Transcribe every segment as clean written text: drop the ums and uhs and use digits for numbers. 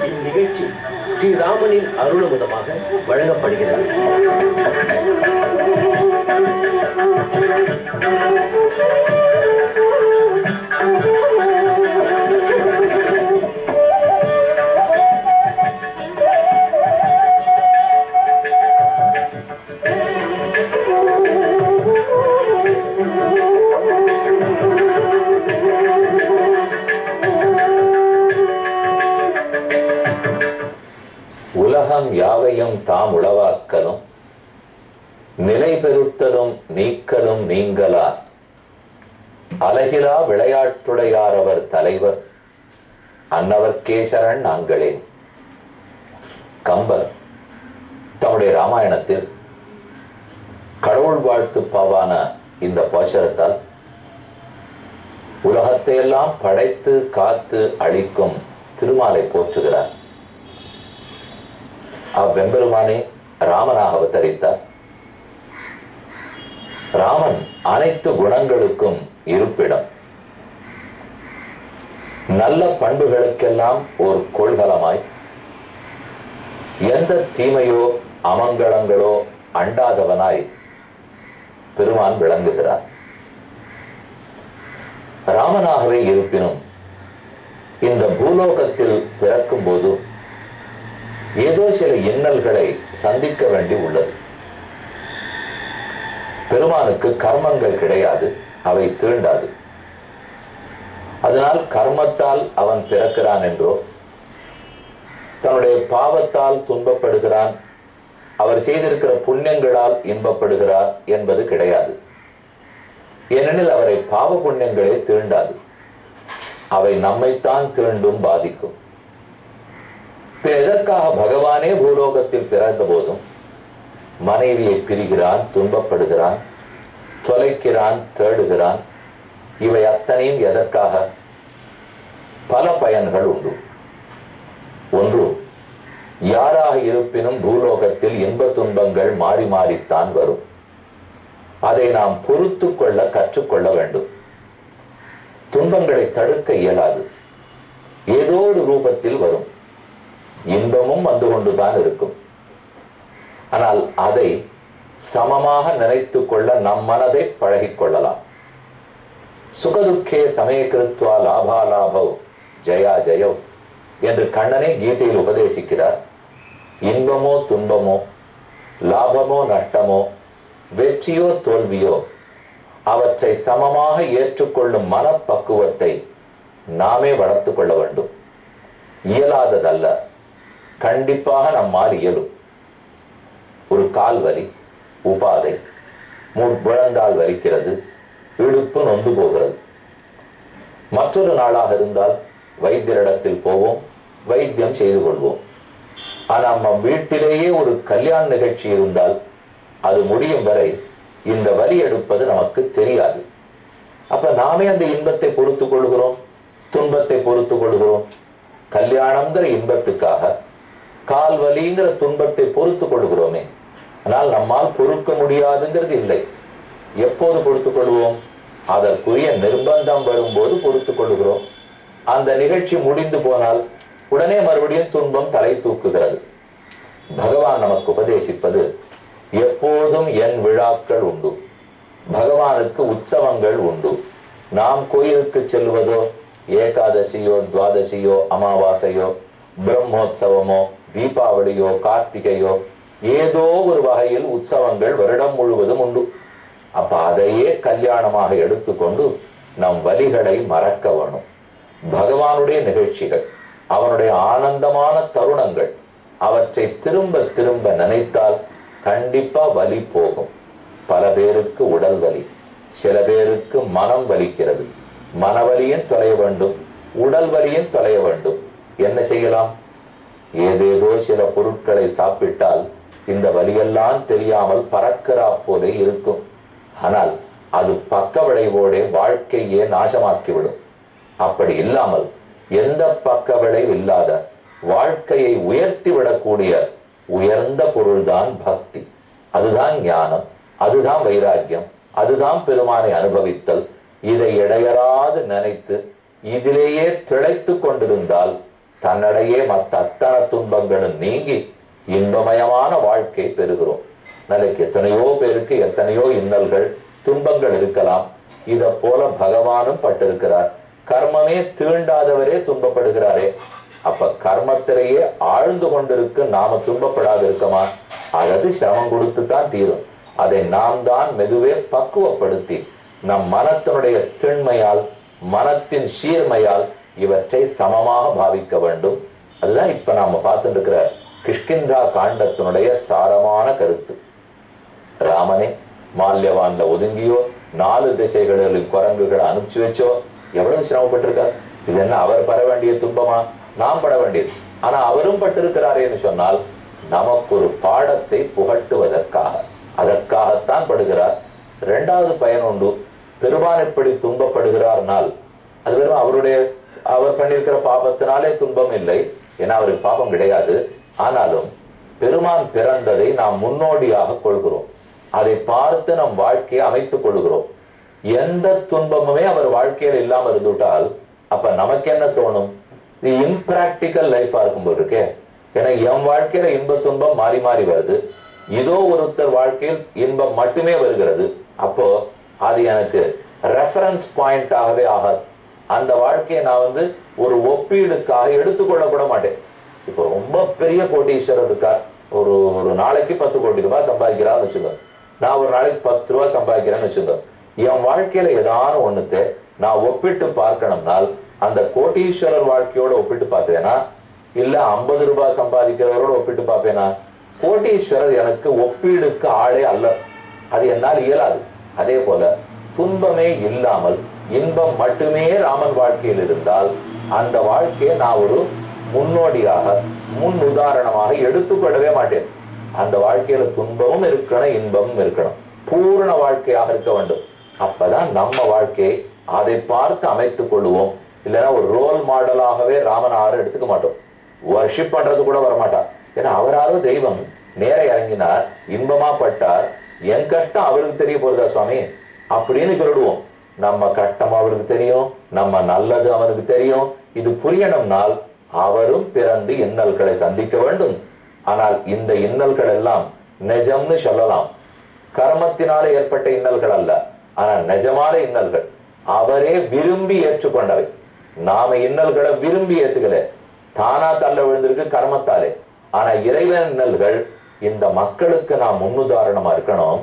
இந்நிகழ்ச்சி ஸ்ரீராமனின் அருளமுதமாக வழங்கப்படுகிறது. உலகம் யாவையும் தாம் உளவாக்கலும் நிலை பெறுத்தலும் நீக்கலும் நீங்கலார் அலகிலா விளையாட்டுடையாரவர் தலைவர் அன்னவர்க்கே சரண் நாங்களே. கம்பர் தம்முடைய ராமாயணத்தில் கடவுள் வாழ்த்து பாவான இந்த பாசுரத்தால் உலகத்தையெல்லாம் படைத்து காத்து அழிக்கும் திருமாலை போற்றுகிறார். அவ்வெம்பெருமானே ராமனாக அவதரித்தார். ராமன் அனைத்து குணங்களுக்கும் இருப்பிடம், நல்ல பண்புகளுக்கெல்லாம் ஒரு கொள்கலமாய், எந்த தீமையோ அமங்கலங்களோ அண்டாதவனாய் பெருமான் விளங்குகிறார். ராமனாகவே இருப்பினும் இந்த பூலோகத்தில் பிறக்கும் போது ஏதோ சில இன்னல்களை சந்திக்க வேண்டி உள்ளது. பெருமானுக்கு கர்மங்கள் கிடையாது, அவை தீண்டாது. அதனால் கர்மத்தால் அவன் பிறக்கிறான் என்றோ, தன்னுடைய பாவத்தால் துன்பப்படுகிறான், அவர் செய்திருக்கிற புண்ணியங்களால் இன்பப்படுகிறார் என்பது கிடையாது. ஏனெனில் அவரை பாவ புண்ணியங்களே தீண்டாது, அவை நம்மைத்தான் தீண்டும், பாதிக்கும். எதற்காக பகவானே பூலோகத்தில் பிறந்த போதும் மனைவியை பிரிகிறான், துன்பப்படுகிறான், தொலைக்கிறான், தேடுகிறான்? இவை அத்தனையும் எதற்காக? பல பயன்கள் உண்டு. ஒன்று, யாராக இருப்பினும் பூலோகத்தில் இன்ப துன்பங்கள் மாறி மாறித்தான் வரும். அதை நாம் பொறுத்து கொள்ள கற்றுக்கொள்ள வேண்டும். துன்பங்களை தடுக்க இயலாது, ஏதோ ஒரு ரூபத்தில் வரும். இன்பமும் வந்து கொண்டுதான் இருக்கும். ஆனால் அதை சமமாக நினைத்து கொள்ள நம் மனதை பழகிக்கொள்ளலாம். சுகதுக்கே சமயகிருத்வா லாபாலாபோ ஜயா ஜயோ என்று கண்ணனே கீதையில் உபதேசிக்கிறார். இன்பமோ துன்பமோ, லாபமோ நஷ்டமோ, வெற்றியோ தோல்வியோ, அவற்றை சமமாக ஏற்றுக்கொள்ளும் மனப்பக்குவத்தை நாமே வளர்த்து கொள்ள வேண்டும். இயலாததல்ல, கண்டிப்பாக நம்மால் இயலும். ஒரு கால் வலி, உபாதை, முழந்தால் வலிக்கிறது, இடுப்பு நொந்து போகிறது. மற்றொரு நாளாக இருந்தால் வைத்தியரிடத்தில் போவோம், வைத்தியம் செய்து கொள்வோம். ஆனால் நம்ம வீட்டிலேயே ஒரு கல்யாண நிகழ்ச்சி இருந்தால் அது முடியும் வரை இந்த வலி எடுப்பது நமக்கு தெரியாது. அப்ப நாமே அந்த இன்பத்தை பொறுத்து கொள்கிறோம், துன்பத்தை பொறுத்து கொள்கிறோம். கல்யாணம்ங்கிற இன்பத்துக்காக கால் வலிங்கிற துன்பத்தை பொறுத்து கொள்கிறோமே. ஆனால் நம்மால் பொறுக்க முடியாதுங்கிறது இல்லை. எப்போது பொறுத்து கொள்வோம்? அதற்குரிய நிர்பந்தம் வரும்போது பொறுத்து கொள்கிறோம். அந்த நிகழ்ச்சி முடிந்து போனால் உடனே மறுபடியும் துன்பம் தலை தூக்குகிறது. பகவான் நமக்கு உபதேசிப்பது, எப்போதும் என் விழாக்கள் உண்டு, பகவானுக்கு உற்சவங்கள் உண்டு. நாம் கோயிலுக்கு செல்வதோ, ஏகாதசியோ, துவாதசியோ, அமாவாசையோ, பிரம்மோத்சவமோ, தீபாவளியோ, கார்த்திகையோ, ஏதோ ஒரு வகையில் உற்சவங்கள் வருடம் முழுவதும் உண்டு. அப்ப அதையே கல்யாணமாக எடுத்துக்கொண்டு நம் வலிகளை மறக்க வேணும். பகவானுடைய நிகழ்ச்சிகள், அவனுடைய ஆனந்தமான தருணங்கள், அவற்றை திரும்ப திரும்ப நினைத்தால் கண்டிப்பா வலி போகும். பல பேருக்கு உடல் வலி, சில பேருக்கு மனம் வலிக்கிறது. மனவலியும் தொலைய வேண்டும், உடல் வலியும் தொலைய வேண்டும். என்ன செய்யலாம்? ஏதேதோ சில பொருட்களை சாப்பிட்டால் இந்த வலியெல்லாம் தெரியாமல் பறக்கிறா போலே இருக்கும். ஆனால் அது பக்க விளைவோட வாழ்க்கையே நாசமாக்கிவிடும். அப்படி இல்லாமல் எந்த பக்க விளைவு இல்லாத வாழ்க்கையை உயர்த்தி விடக்கூடிய உயர்ந்த பொருள்தான் பக்தி. அதுதான் ஞானம், அதுதான் வைராக்கியம், அதுதான் பெருமானை அனுபவித்தல். இதை இடையறாது நினைத்து இதிலேயே திளைத்து கொண்டிருந்தால் தன்னடையே மற்ற அத்தனை துன்பங்களும் நீங்கி இன்பமயமான வாழ்க்கை பெறுகிறோம். நாளைக்கு எத்தனையோ பேருக்கு எத்தனையோ இன்னல்கள் துன்பங்கள் இருக்கலாம். இத போல பகவானும் பட்டிருக்கிறார். கர்மமே தீண்டாதவரே துன்பப்படுகிறாரே. அப்ப கர்மத்திலேயே ஆழ்ந்து கொண்டிருக்கு நாம துன்பப்படாது இருக்கமா? அதாவது சிரமம் கொடுத்து தான் தீரும். அதை நாம் தான் மெதுவே பக்குவப்படுத்தி நம் மனத்தினுடைய திண்மையால் மனத்தின் சீர்மையால் இவற்றை சமமாக பாவிக்க வேண்டும். அதுதான் இப்ப நாம பார்த்துட்டு இருக்கிற கிஷ்கிந்தா காண்டத்தினுடைய சாரமான கருத்து. ராமனே மால்யவான்ல ஒதுங்கியோ 4 திசைகளில் குரங்குகளை அனுப்பிச்சு வச்சோ எவ்வளவு சிரமப்பட்டிருக்கார். இது என்ன அவர் பட வேண்டிய துன்பமா? நாம் பட வேண்டியது. ஆனா அவரும் பட்டிருக்கிறாரேன்னு சொன்னால் நமக்கு ஒரு பாடத்தை புகட்டுவதற்காக, அதற்காகத்தான் படுகிறார். 2வது பயன் உண்டு. பெருமான் எப்படி துன்பப்படுகிறார்னால் அது வெறும் அவர் பண்ணியிருக்கிற பாபத்தினாலே துன்பம் இல்லை, ஏன்னா அவருக்கு பாபம் கிடையாது. ஆனாலும் பெருமான் பிறந்ததை நாம் முன்னோடியாக கொள்கிறோம். அதை பார்த்து நம் வாழ்க்கையை அமைத்துக் கொள்கிறோம். எந்த துன்பமுமே அவர் வாழ்க்கையில் இல்லாம இருந்துவிட்டால் அப்ப நமக்கு என்ன தோணும்? இது இம்பிராக்டிக்கல் லைஃபா இருக்கும் போது இருக்கே. ஏன்னா என் வாழ்க்கையில இன்ப துன்பம் மாறி மாறி வருது, இதோ ஒருத்தர் வாழ்க்கையில் இன்பம் மட்டுமே வருகிறது. அப்போ அது எனக்கு ரெஃபரன்ஸ் பாயிண்டாகவே ஆகாது. அந்த வாழ்க்கையை நான் ஒரு ஒப்பீடுக்காக எடுத்துக்கொள்ள கூட மாட்டேன். இப்போ ரொம்ப பெரிய கோட்டீஸ்வரர் இருக்கார், ஒரு நாளைக்கு 10 கோடி ரூபாய் சம்பாதிக்கிறான்னு வச்சுக்கோ. நான் ஒரு நாளைக்கு 10 ரூபாய் சம்பாதிக்கிறேன்னு வச்சுக்கோ. என் வாழ்க்கையில ஏதான ஒண்ணுத்தை நான் ஒப்பிட்டு பார்க்கணும்னால் அந்த கோட்டீஸ்வரர் வாழ்க்கையோட ஒப்பிட்டு பார்த்தேனா இல்ல 50 ரூபாய் சம்பாதிக்கிறவரோட ஒப்பிட்டு பார்ப்பேனா? கோட்டீஸ்வரர் எனக்கு ஒப்பீடுக்கு ஆளே அல்ல, அது என்னால் இயலாது. அதே போல துன்பமே இல்லாமல் இன்பம் மட்டுமே ராமன் வாழ்க்கையில் இருந்தால் அந்த வாழ்க்கையை நான் ஒரு முன்னோடியாக முன் உதாரணமாக எடுத்துக்கொள்ளவே மாட்டேன். அந்த வாழ்க்கையில துன்பமும் இருக்கணும், இன்பமும் இருக்கணும், பூர்ண வாழ்க்கையாக இருக்க வேண்டும். அப்பதான் நம்ம வாழ்க்கையை அதை பார்த்து அமைத்துக் கொள்வோம். இல்லைன்னா ஒரு ரோல் மாடலாகவே ராமன் ஆறு எடுத்துக்க மாட்டோம், வர்ஷிப் பண்றது கூட வரமாட்டார். ஏன்னா அவராரோ தெய்வம், நேர இறங்கினார், இன்பமா பட்டார், என் கஷ்டம் அவருக்கு தெரிய போறதா சுவாமி அப்படின்னு சொல்லிடுவோம். நம்ம கஷ்டம் அவருக்கு தெரியும், நம்ம நல்லது அவனுக்கு தெரியும். இது புரியணும்னால் அவரும் பிறந்து இன்னல்களை சந்திக்க வேண்டும். ஆனால் இந்த இன்னல்கள் எல்லாம் நிஜம்னு சொல்லலாம், கர்மத்தினாலே ஏற்பட்ட இன்னல்கள் அல்ல, ஆனா நிஜமான இன்னல்கள். அவரே விரும்பி ஏற்றுக்கொண்டவை. நாம இன்னல்களை விரும்பி ஏத்துக்கல, தானா தள்ள விழுந்திருக்கு கர்மத்தாலே. ஆனா இறைவன் இன்னல்கள் இந்த மக்களுக்கு நான் முன்னுதாரணமா இருக்கணும்,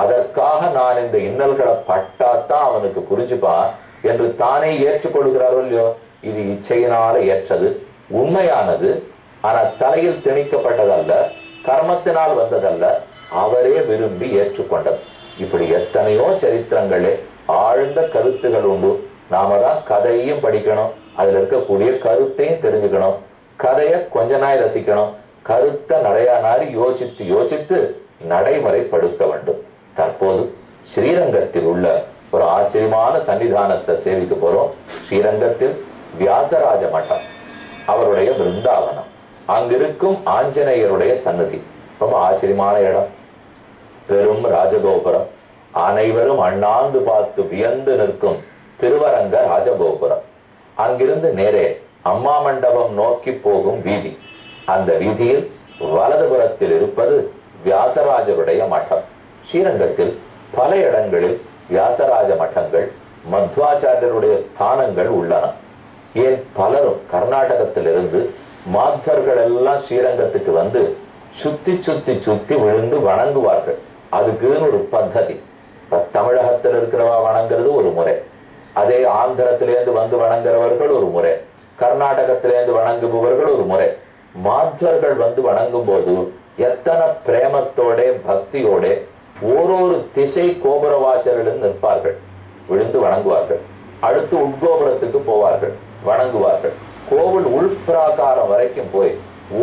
அதற்காக நான் இந்த இன்னல்களை பட்டாத்தான் அவனுக்கு புரிஞ்சுப்பான் என்று தானே ஏற்றுக்கொள்கிறாரோ இல்லையோ. இது இச்சையினால ஏற்றது, உண்மையானது. ஆனா தலையில் திணிக்கப்பட்டதல்ல, கர்மத்தினால் வந்ததல்ல, அவரே விரும்பி ஏற்றுக்கொண்டது. இப்படி எத்தனையோ சரித்திரங்களே ஆழ்ந்த கருத்துகள் உண்டு. நாம தான் கதையும் படிக்கணும், அதுல இருக்கக்கூடிய கருத்தையும் தெரிஞ்சுக்கணும். கதையை கொஞ்ச நாள் ரசிக்கணும், கருத்தை நிறைய நாள் யோசித்து யோசித்து நடைமுறைப்படுத்த வேண்டும். தற்போது ஸ்ரீரங்கத்தில் உள்ள ஒரு ஆச்சரியமான சன்னிதானத்தை சேவிக்க போறோம். ஸ்ரீரங்கத்தில் வியாசராஜ மடம், அவருடைய பிருந்தாவனம், அங்கிருக்கும் ஆஞ்சநேயருடைய சன்னதி ரொம்ப ஆச்சரியமான இடம். பெரும் ராஜகோபுரம், அனைவரும் அண்ணாந்து பார்த்து வியந்து நிற்கும் திருவரங்க ராஜகோபுரம். அங்கிருந்து நேரே அம்மா மண்டபம் நோக்கி போகும் வீதி. அந்த வீதியில் வலதுபுறத்தில் இருப்பது வியாசராஜருடைய மடம். ஸ்ரீரங்கத்தில் பல இடங்களில் வியாசராஜ மட்டங்கள், மத்வாச்சாரியருடைய ஸ்தானங்கள் உள்ளன. ஏன் பலரும் கர்நாடகத்திலிருந்து மாத்வர்கள் எல்லாம் ஸ்ரீரங்கத்துக்கு வந்து சுத்தி சுத்தி சுத்தி விழுந்து வணங்குவார்கள். அதுக்குன்னு ஒரு பத்ததி. இப்ப தமிழகத்தில் இருக்கிறவா வணங்குறது ஒரு முறை, அதே ஆந்திரத்திலேருந்து வந்து வணங்குறவர்கள் ஒரு முறை, கர்நாடகத்திலேருந்து வணங்குபவர்கள் ஒரு முறை. மாத்வர்கள் வந்து வணங்கும் போது எத்தனை பிரேமத்தோட பக்தியோட ஓரொரு திசை கோபுரவாசலிலும் நிற்பார்கள், விழுந்து வணங்குவார்கள். அடுத்து உட்கோபுரத்துக்கு போவார்கள், வணங்குவார்கள். கோவில் உள்பிராகாரம் வரைக்கும் போய்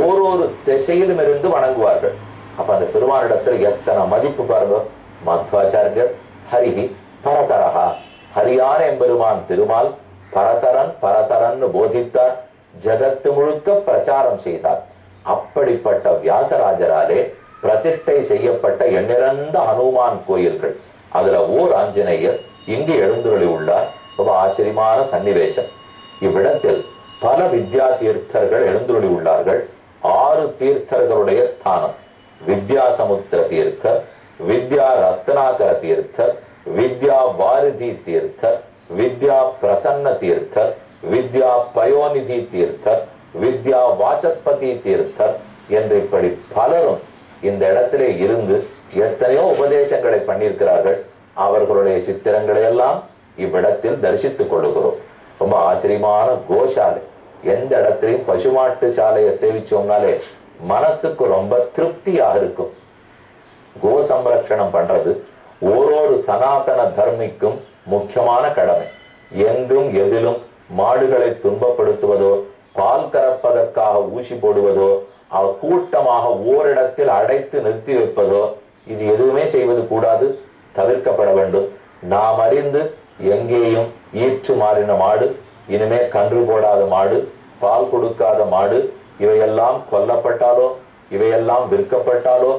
ஓரொரு திசையிலும் இருந்து வணங்குவார்கள். அப்ப அந்த பெருமானிடத்துல எத்தனை மதிப்பு பாருங்க. மத்வாச்சாரியர் ஹரிஹி பரதரஹா, ஹரியான எம்பெருமான் திருமால் பரதரன் பரதரன் போதித்தார், ஜகத்து முழுக்க பிரச்சாரம் செய்தார். அப்படிப்பட்ட வியாசராஜராலே பிரதிஷ்டை செய்யப்பட்ட எண்ணிறந்த ஹனுமான் கோயில்கள், அதுல ஓர் ஆஞ்சநேயர் இங்கு எழுந்துருளி உள்ளார். ரொம்ப ஆச்சரியமான சன்னிவேசம். இவ்விடத்தில் பல வித்யா தீர்த்தர்கள் எழுந்துள்ளி உள்ளார்கள். 6 தீர்த்தர்களுடைய ஸ்தானம்: வித்யாசமுத்திர தீர்த்தர், வித்யா ரத்னாகர தீர்த்தர், வித்யா வாரிதி தீர்த்தர், வித்யா பிரசன்ன தீர்த்தர், வித்யா பயோநிதி தீர்த்தர், வித்யா வாசஸ்பதி தீர்த்தர் என்று இப்படி பலரும் இந்த இடத்திலே இருந்து எத்தனையோ உபதேசங்களை பண்ணியிருக்கிறார்கள். அவர்களுடைய சித்திரங்களை எல்லாம் இவ்விடத்தில் தரிசித்துக் கொள்ளுகிறோம். ரொம்ப ஆச்சரியமான கோசாலை. எந்த இடத்திலையும் பசுமாட்டு சாலையை சேவிச்சோம்னாலே மனசுக்கு ரொம்ப திருப்தியாக இருக்கும். கோ சம்ரட்சணம் பண்றது ஓரொரு சனாதன தர்மிக்கும் முக்கியமான கடமை. எங்கும் எதிலும் மாடுகளை துன்பப்படுத்துவதோ, பால் கறப்பதற்காக ஊசி போடுவதோ, கூட்டமாக ஓரிடத்தில் அடைத்து நிறுத்தி வைப்பதோ, இது எதுவுமே செய்வது கூடாது, தவிர்க்கப்பட வேண்டும். நாம் அறிந்து எங்கேயும் ஈற்று மாறின மாடு, இனிமே கன்று போடாத மாடு, பால் கொடுக்காத மாடு, இவையெல்லாம் கொல்லப்பட்டாலோ இவையெல்லாம் விற்கப்பட்டாலோ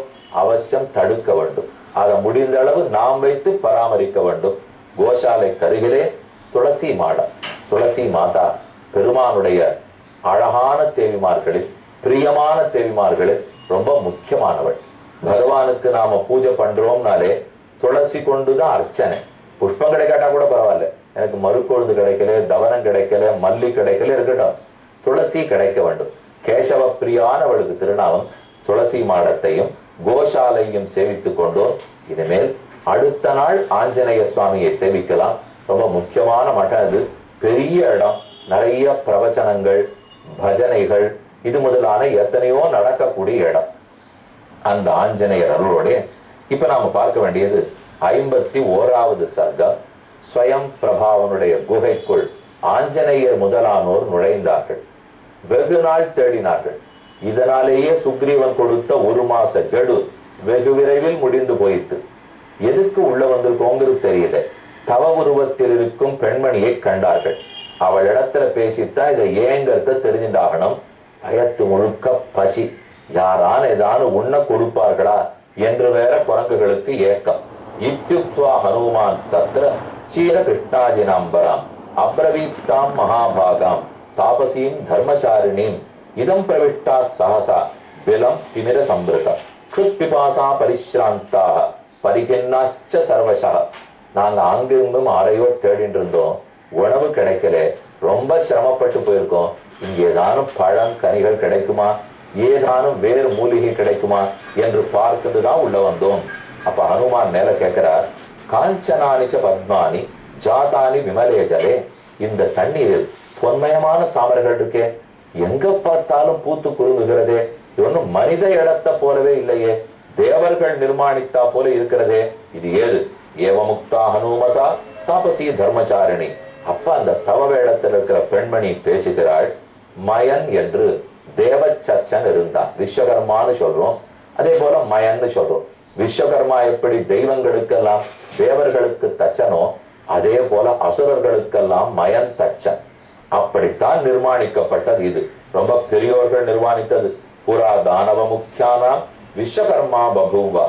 அவசியம் தடுக்க வேண்டும். அதை முடிந்த அளவு நாம் வைத்து பராமரிக்க வேண்டும். கோசாலை கருகிலே துளசி மாடம், துளசி மாதா பெருமானுடைய அழகான தேவிமார்களில், பிரியமான தேவிமார்களில் ரொம்ப முக்கியமானவள். பகவானுக்கு நாம பூஜை பண்றோம்னாலே துளசி கொண்டுதான் அர்ச்சனை. புஷ்பம் கிடைக்காட்டா கூட பரவாயில்ல, எனக்கு மறுக்கொழுந்து கிடைக்கல, தவனம் கிடைக்கல, மல்லி கிடைக்கல, இருக்கட்டும், துளசி கிடைக்க வேண்டும். கேசவ பிரியானவளுக்கு திருநாமம். துளசி மாடத்தையும் கோசாலையும் சேவித்துக் கொண்டோம். இனிமேல் அடுத்த நாள் ஆஞ்சநேய சுவாமியை சேவிக்கலாம். ரொம்ப முக்கியமான மடம் இது. பெரிய இடம், நிறைய பிரவச்சனங்கள், பஜனைகள், இது முதலான எத்தனையோ நடக்கக்கூடிய இடம். அந்த ஆஞ்சநேயர் அருளோட இப்ப நாம பார்க்க வேண்டியது 51வது சர்க்கம். ஸ்வயம் பிரபாவனுடைய குகைக்குள் ஆஞ்சநேயர் முதலானோர் நுழைந்தார்கள். வெகு நாள் தேடினார்கள். இதனாலேயே சுக்ரீவன் கொடுத்த 1 மாச கெடு வெகு விரைவில் முடிந்து போயிட்டு. எதுக்கு உள்ள வந்திருக்கோங்கிறது தெரியல. தவ உருவத்தில் இருக்கும் பெண்மணியை கண்டார்கள். அவள் இடத்துல பேசித்தான் இதை ஏங்கிறத தெரிஞ்சுட்டாகணும். பயத்து முழுக்க பசி, யாரான ஏதானு உண்ண கொடுப்பார்களா என்று வேற குரங்குகளுக்கு ஏக்கம். இத்யுக்த்வா ஹனுமான் தத்ர சீர கிருஷ்ணாஜினாம்பராம் அப்ரவீப்தாம் மகாபாகாம் தாபசீம் தர்மச்சாரிணீம் இதம் பிரவிஷ்டா சஹசா பிலம் திமிர சம்பிருதம் க்ஷுத்பிபாசா பரிஸ்ராந்தாக பரிகின்னாச்ச சர்வசா. நாங்க அங்கிருந்தும் ஆரையோ தேடிட்டு இருந்தோம், உணவு கிடைக்கல, ரொம்ப சிரமப்பட்டு போயிருக்கோம். இங்க ஏதானும் பழம் கனிகள் கிடைக்குமா, ஏதானும் வேறு மூலிகை கிடைக்குமா என்று பார்த்துட்டு தான் உள்ள வந்தோம். அப்ப ஹனுமான் மேல கேட்கிறார், காஞ்சனானிச்ச பத்மானி ஜாதானி விமலே ஜலே. இந்த தண்ணீரில் பொன்மயமான தாமரைகள் இருக்கே, எங்க பார்த்தாலும் பூத்து குறுங்குகிறதே, இது ஒன்னும் மனித இடத்தை போலவே இல்லையே, தேவர்கள் நிர்மாணித்தா போல இருக்கிறதே, இது ஏது? ஏவமுக்தா ஹனுமதா தாபசி தர்மச்சாரிணி. அப்ப அந்த தவ வேடத்தில் இருக்கிற பெண்மணி பேசுகிறாள். மயன் என்று தேவச்சச்சன் இருந்தான். விஸ்வகர்மான்னு சொல்றோம், அதே போல மயன்னு சொல்றோம். விஸ்வகர்மா எப்படி தெய்வங்களுக்கெல்லாம் தேவர்களுக்கு தச்சனோ, அதே போல அசுரர்களுக்கெல்லாம் மயன் தச்சன். அப்படித்தான் நிர்மாணிக்கப்பட்டது. இது ரொம்ப பெரியோர்கள் நிர்மாணித்தது. புரா தானவ முக்கியானாம் விஸ்வகர்மா பபூவா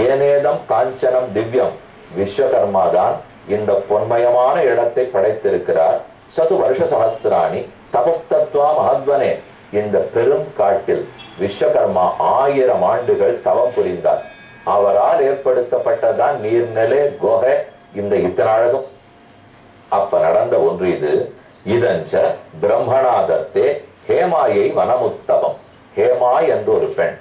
ஏனேதம் காஞ்சனம் திவ்யம். விஸ்வகர்மா தான் இந்த பொன்மயமான இடத்தை படைத்திருக்கிறார். சது வருஷ சஹசிராணி தபஸ்தத்வா மஹத்வனே. இந்த பெரும் காட்டில் விஸ்வகர்மா 1000 ஆண்டுகள் தவம் புரிந்தார். அவரால் ஏற்படுத்தப்பட்டதான் நீர்நிலை குகை, இந்த இத்தனை அழகும். அப்ப நடந்த ஒன்று இது. இதஞ்ச பிரம்மணாதத்தே ஹேமாயை வனமுத்தவம். ஹேமா என்று ஒரு பெண்,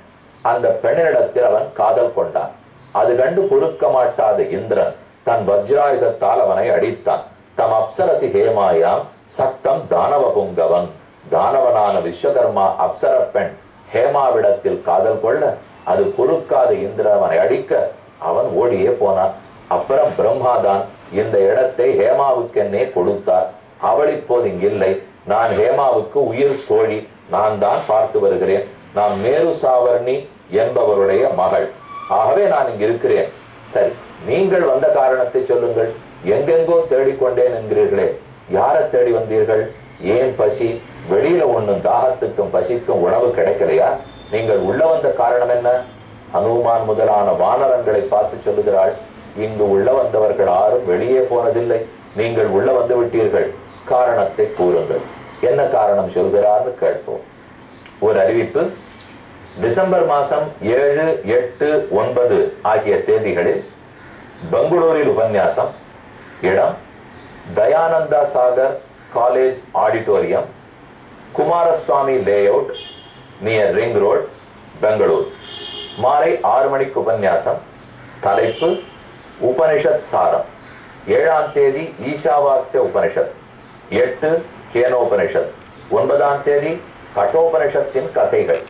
அந்த பெண்ணிடத்தில் அவன் காதல் கொண்டான். அது கண்டு பொறுக்க மாட்டாத இந்திரன் தன் வஜ்ராயுதத்தால் அவனை அடித்தான். தம் அப்சரசி ஹேமாயாம் சக்தம் தானவ புங்கவன். தானவனான விஸ்வகர்மா அப்சர பெண் ஹேமாவிடத்தில் காதல் கொள்ள அது பொறுக்காத இந்திரன் அவனை அடிக்க அவன் ஓடியே போனான். அப்புறம் பிரம்மாதான் இந்த இடத்தை ஹேமாவுக்கென்னே கொடுத்தார். அவள் இப்போது இங்கில்லை. நான் ஹேமாவுக்கு உயிர் தோழி, நான் தான் பார்த்து வருகிறேன். நான் மேரு சாவர்ணி என்பவருடைய மகள். ஆகவே நான் இங்கு இருக்கிறேன். சரி, நீங்கள் வந்த காரணத்தை சொல்லுங்கள். எங்கெங்கோ தேடிக்கொண்டேன் என்கிறீர்களே, யாரை தேடி வந்தீர்கள்? ஏன் பசி? வெளியில ஒண்ணும் தாகத்துக்கும் பசிக்கும் உணவு கிடைக்கலையா? நீங்கள் உள்ள வந்த காரணம் என்ன? ஹனுமான் முதலான வானரங்களை பார்த்து சொல்லுகிறாள், இங்கு உள்ள வந்தவர்கள் யாரும் வெளியே போனதில்லை. நீங்கள் உள்ள வந்து விட்டீர்கள், காரணத்தை கூறுங்கள். என்ன காரணம் சொல்கிறார்னு கேட்போம். ஒரு அறிவிப்பு. டிசம்பர் மாதம் 7, 8, 9 ஆகிய தேதிகளில் பெங்களூரில் உபன்யாசம். இடம் Dayananda Sagar college auditorium, Kumaraswamy layout, near ring road, Bangalore. மாலை 6 மணிக்கு உபன்யாசம். தலைப்பு உபனிஷத் சாரம். 7ஆம் தேதி ஈஷாவாஸ்ய உபனிஷத், 8 கேனோபனிஷத், 9ஆம் தேதி கட்டோபனிஷத்தின் கதைகள்.